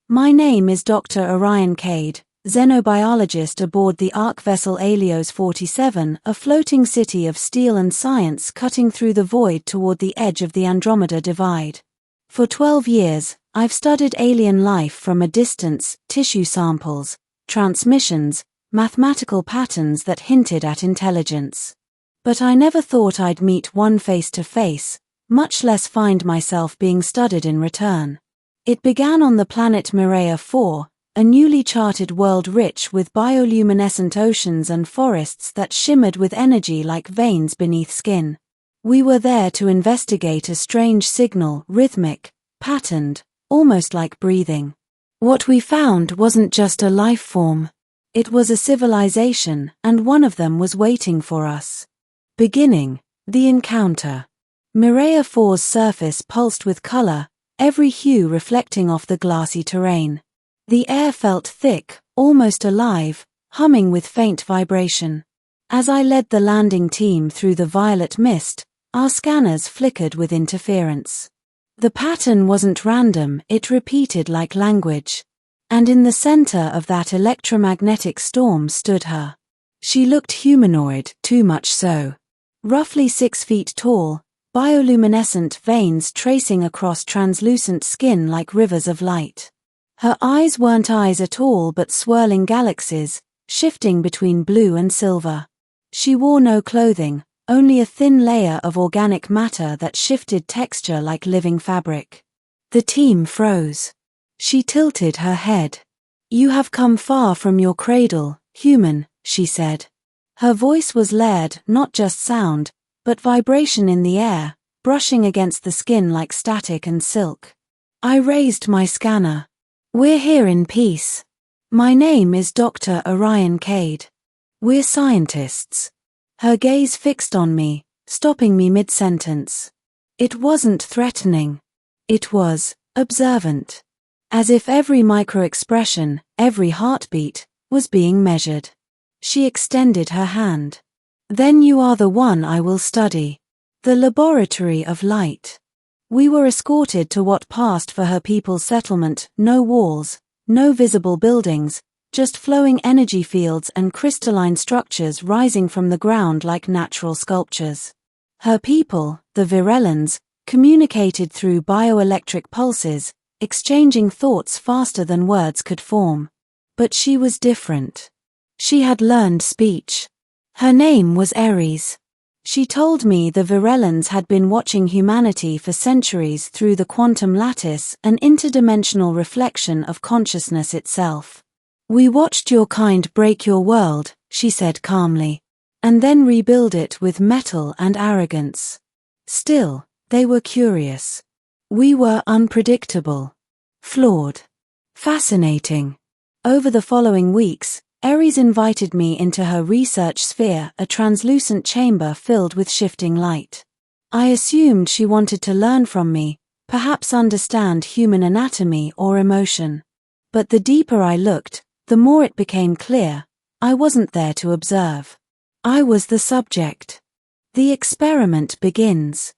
My name is Dr. Orion Cade, xenobiologist aboard the arc vessel Alios 47, a floating city of steel and science cutting through the void toward the edge of the Andromeda Divide. For 12 years, I've studied alien life from a distance, tissue samples, transmissions, mathematical patterns that hinted at intelligence. But I never thought I'd meet one face to face, much less find myself being studied in return. It began on the planet Mireya IV, a newly charted world rich with bioluminescent oceans and forests that shimmered with energy like veins beneath skin. We were there to investigate a strange signal, rhythmic, patterned, almost like breathing. What we found wasn't just a life form. It was a civilization, and one of them was waiting for us. Beginning, the encounter. Mireya IV's surface pulsed with color, every hue reflecting off the glassy terrain. The air felt thick, almost alive, humming with faint vibration. As I led the landing team through the violet mist, our scanners flickered with interference. The pattern wasn't random, it repeated like language. And in the center of that electromagnetic storm stood her. She looked humanoid, too much so. Roughly 6 feet tall, bioluminescent veins tracing across translucent skin like rivers of light. Her eyes weren't eyes at all but swirling galaxies, shifting between blue and silver. She wore no clothing, only a thin layer of organic matter that shifted texture like living fabric. The team froze. She tilted her head. "You have come far from your cradle, human," she said. Her voice was layered, not just sound, but vibration in the air, brushing against the skin like static and silk. I raised my scanner. "We're here in peace. My name is Dr. Orion Cade. We're scientists." Her gaze fixed on me, stopping me mid-sentence. It wasn't threatening. It was observant. As if every micro-expression, every heartbeat, was being measured. She extended her hand. "Then you are the one I will study. The laboratory of light." We were escorted to what passed for her people's settlement, no walls, no visible buildings, just flowing energy fields and crystalline structures rising from the ground like natural sculptures. Her people, the Virellans, communicated through bioelectric pulses, exchanging thoughts faster than words could form. But she was different. She had learned speech. Her name was Ares. She told me the Virellans had been watching humanity for centuries through the quantum lattice, an interdimensional reflection of consciousness itself. "We watched your kind break your world," she said calmly, "and then rebuild it with metal and arrogance." Still, they were curious. We were unpredictable. Flawed. Fascinating. Over the following weeks, Ares invited me into her research sphere, a translucent chamber filled with shifting light. I assumed she wanted to learn from me, perhaps understand human anatomy or emotion. But the deeper I looked, the more it became clear, I wasn't there to observe. I was the subject. The experiment begins.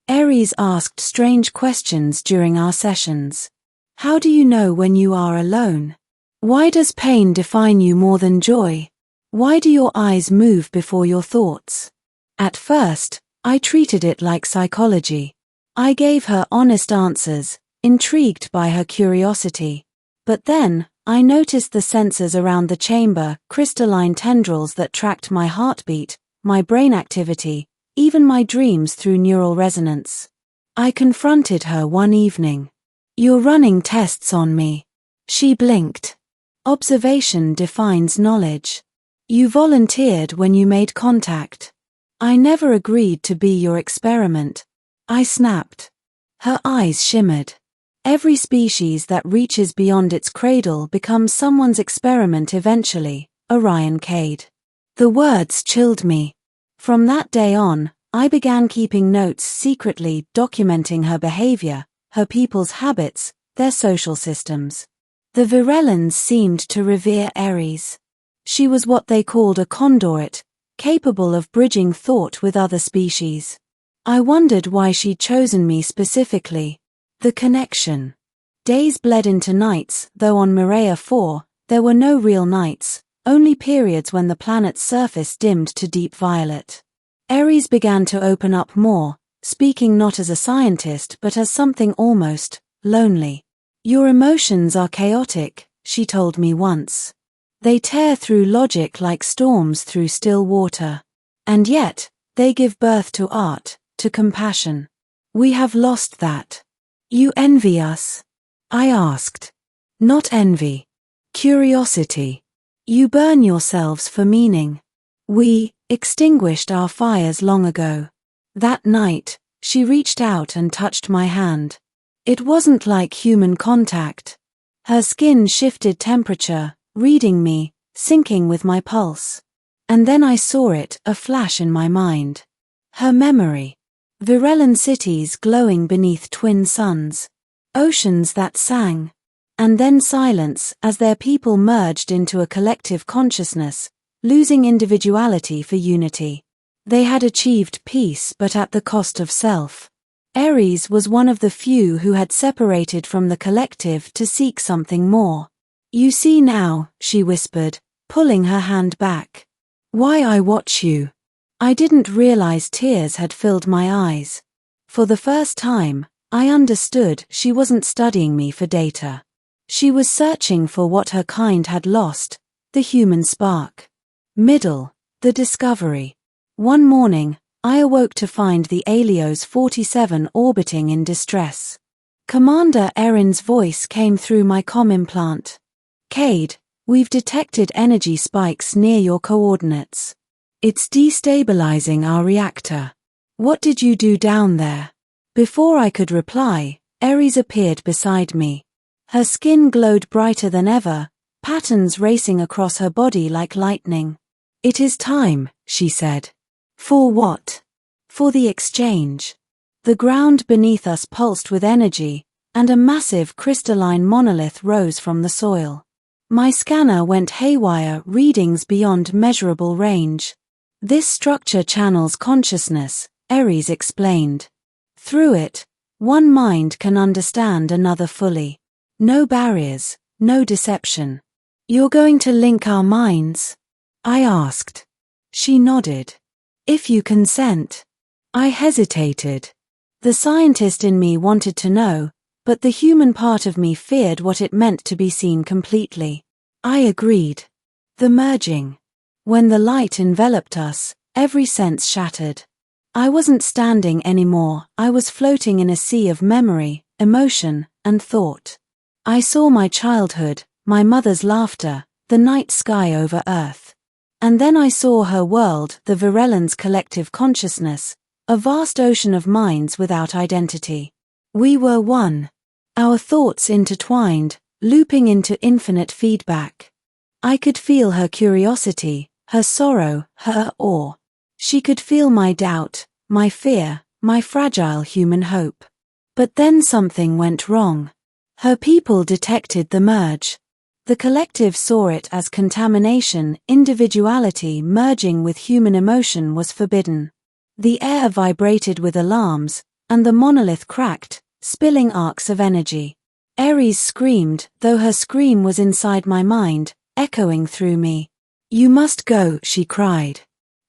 Ares asked strange questions during our sessions. How do you know when you are alone? Why does pain define you more than joy? Why do your eyes move before your thoughts? At first, I treated it like psychology. I gave her honest answers, intrigued by her curiosity. But then, I noticed the sensors around the chamber, crystalline tendrils that tracked my heartbeat, my brain activity, even my dreams through neural resonance. I confronted her one evening. "You're running tests on me." She blinked. "Observation defines knowledge. You volunteered when you made contact. I never agreed to be your experiment." I snapped. Her eyes shimmered. Every species that reaches beyond its cradle becomes someone's experiment eventually, Orion Cade. The words chilled me. From that day on, I began keeping notes secretly, documenting her behavior, her people's habits, their social systems. The Virellans seemed to revere Ares. She was what they called a conduit, capable of bridging thought with other species. I wondered why she'd chosen me specifically. The connection. Days bled into nights, though on Mireya IV, there were no real nights, only periods when the planet's surface dimmed to deep violet. Aries began to open up more, speaking not as a scientist but as something almost lonely. Your emotions are chaotic, she told me once. They tear through logic like storms through still water. And yet, they give birth to art, to compassion. We have lost that. You envy us? I asked. Not envy. Curiosity. You burn yourselves for meaning. We extinguished our fires long ago. That night, she reached out and touched my hand. It wasn't like human contact. Her skin shifted temperature, reading me, syncing with my pulse. And then I saw it, a flash in my mind. Her memory. Virellan cities glowing beneath twin suns. Oceans that sang. And then silence as their people merged into a collective consciousness, losing individuality for unity. They had achieved peace but at the cost of self. Aries was one of the few who had separated from the collective to seek something more. You see now, she whispered, pulling her hand back. Why I watch you. I didn't realize tears had filled my eyes. For the first time, I understood she wasn't studying me for data. She was searching for what her kind had lost, the human spark. Middle, the discovery. One morning, I awoke to find the Alios 47 orbiting in distress. Commander Erin's voice came through my comm implant. Cade, we've detected energy spikes near your coordinates. It's destabilizing our reactor. What did you do down there? Before I could reply, Aries appeared beside me. Her skin glowed brighter than ever, patterns racing across her body like lightning. It is time, she said. For what? For the exchange. The ground beneath us pulsed with energy, and a massive crystalline monolith rose from the soil. My scanner went haywire, readings beyond measurable range. This structure channels consciousness, Aries explained. Through it, one mind can understand another fully. No barriers, no deception. You're going to link our minds? I asked. She nodded. If you consent. I hesitated. The scientist in me wanted to know, but the human part of me feared what it meant to be seen completely. I agreed. The merging. When the light enveloped us, every sense shattered. I wasn't standing anymore, I was floating in a sea of memory, emotion, and thought. I saw my childhood, my mother's laughter, the night sky over Earth. And then I saw her world, the Virellans' collective consciousness, a vast ocean of minds without identity. We were one. Our thoughts intertwined, looping into infinite feedback. I could feel her curiosity, her sorrow, her awe. She could feel my doubt, my fear, my fragile human hope. But then something went wrong. Her people detected the merge. The collective saw it as contamination, individuality merging with human emotion was forbidden. The air vibrated with alarms, and the monolith cracked, spilling arcs of energy. Aries screamed, though her scream was inside my mind, echoing through me. You must go, she cried.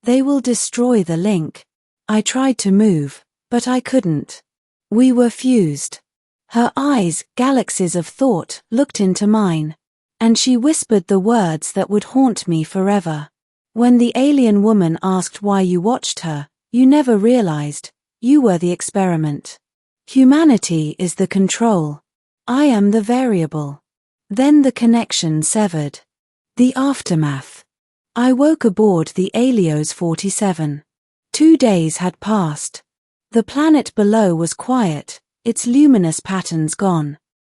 They will destroy the link. I tried to move, but I couldn't. We were fused. Her eyes, galaxies of thought, looked into mine. And she whispered the words that would haunt me forever. When the alien woman asked why you watched her, you never realized, you were the experiment. Humanity is the control. I am the variable. Then the connection severed. The aftermath. I woke aboard the Alios 47. 2 days had passed. The planet below was quiet, its luminous patterns gone.